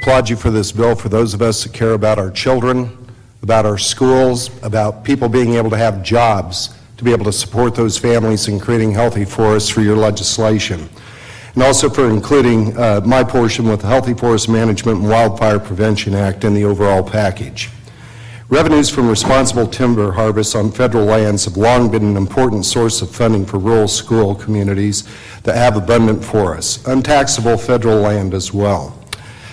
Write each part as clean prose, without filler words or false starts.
applaud you for this bill. For those of us that care about our children, about our schools, about people being able to have jobs, to be able to support those families in creating healthy forests, for your legislation. And also for including my portion with the Healthy Forest Management and Wildfire Prevention Act in the overall package. Revenues from responsible timber harvests on federal lands have long been an important source of funding for rural school communities that have abundant forests, untaxable federal land as well.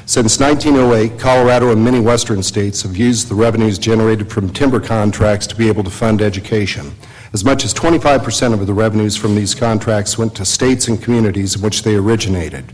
Since 1908, Colorado and many western states have used the revenues generated from timber contracts to be able to fund education. As much as 25% of the revenues from these contracts went to states and communities in which they originated.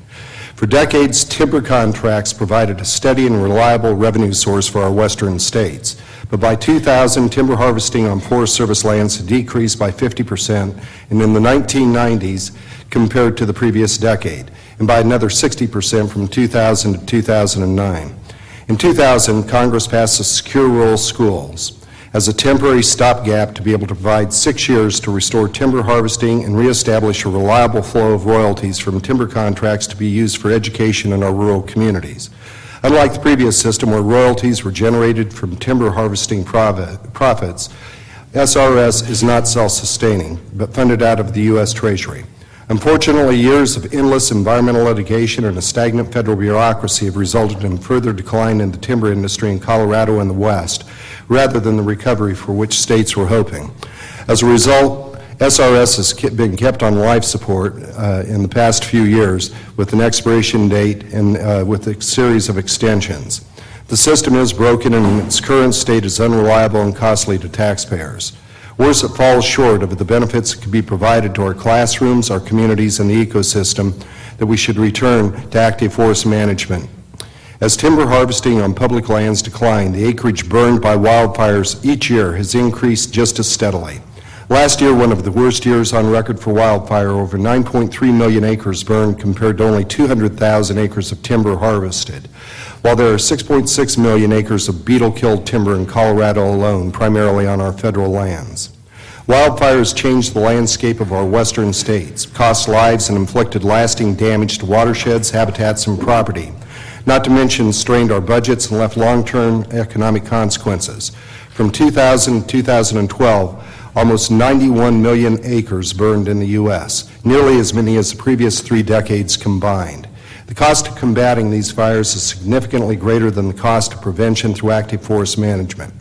For decades, timber contracts provided a steady and reliable revenue source for our western states. But by 2000, timber harvesting on Forest Service lands had decreased by 50%, and in the 1990s compared to the previous decade, and by another 60% from 2000 to 2009. In 2000, Congress passed the Secure Rural Schools as a temporary stopgap to be able to provide 6 years to restore timber harvesting and reestablish a reliable flow of royalties from timber contracts to be used for education in our rural communities. Unlike the previous system where royalties were generated from timber harvesting profits, SRS is not self-sustaining, but funded out of the U.S. Treasury. Unfortunately, years of endless environmental litigation and a stagnant federal bureaucracy have resulted in further decline in the timber industry in Colorado and the West, rather than the recovery for which states were hoping. As a result, SRS has been kept on life support in the past few years with an expiration date and with a series of extensions. The system is broken and its current state is unreliable and costly to taxpayers. Worse, it falls short of the benefits that could be provided to our classrooms, our communities, and the ecosystem that we should return to active forest management. As timber harvesting on public lands decline, the acreage burned by wildfires each year has increased just as steadily. Last year, one of the worst years on record for wildfire, over 9.3 million acres burned compared to only 200,000 acres of timber harvested, while there are 6.6 million acres of beetle-killed timber in Colorado alone, primarily on our federal lands. Wildfires changed the landscape of our western states, cost lives, and inflicted lasting damage to watersheds, habitats, and property, not to mention strained our budgets and left long-term economic consequences. From 2000 to 2012, almost 91 million acres burned in the U.S., nearly as many as the previous 3 decades combined. The cost of combating these fires is significantly greater than the cost of prevention through active forest management.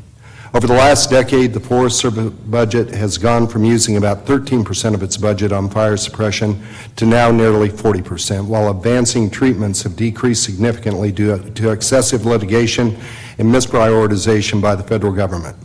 Over the last decade, the Forest Service budget has gone from using about 13% of its budget on fire suppression to now nearly 40%, while advancing treatments have decreased significantly due to excessive litigation and misprioritization by the federal government.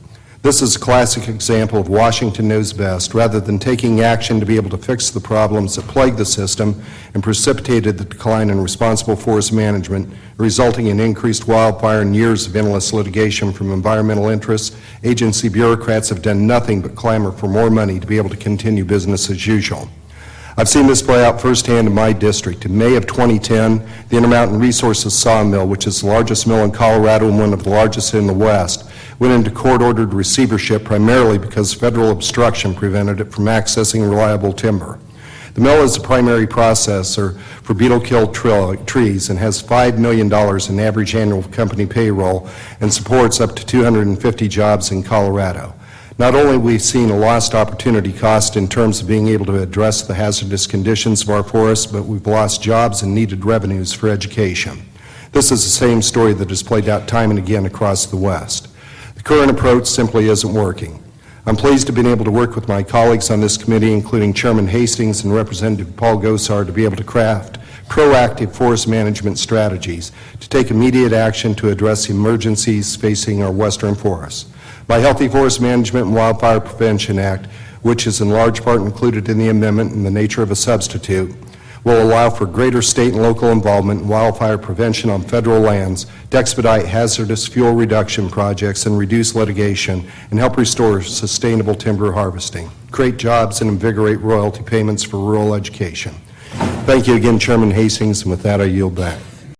This is a classic example of Washington knows best, rather than taking action to be able to fix the problems that plague the system and precipitated the decline in responsible forest management, resulting in increased wildfire and years of endless litigation from environmental interests. Agency bureaucrats have done nothing but clamor for more money to be able to continue business as usual. I've seen this play out firsthand in my district. In May of 2010, the Intermountain Resources Sawmill, which is the largest mill in Colorado and one of the largest in the West, went into court-ordered receivership primarily because federal obstruction prevented it from accessing reliable timber. The mill is the primary processor for beetle-killed trees and has $5 million in average annual company payroll and supports up to 250 jobs in Colorado. Not only have we seen a lost opportunity cost in terms of being able to address the hazardous conditions of our forests, but we've lost jobs and needed revenues for education. This is the same story that has played out time and again across the West. The current approach simply isn't working. I'm pleased to have been able to work with my colleagues on this committee, including Chairman Hastings and Representative Paul Gosar, to be able to craft proactive forest management strategies to take immediate action to address the emergencies facing our western forests. My Healthy Forest Management and Wildfire Prevention Act, which is in large part included in the amendment in the nature of a substitute, will allow for greater state and local involvement in wildfire prevention on federal lands to expedite hazardous fuel reduction projects and reduce litigation and help restore sustainable timber harvesting, create jobs, and invigorate royalty payments for rural education. Thank you again, Chairman Hastings, and with that I yield back.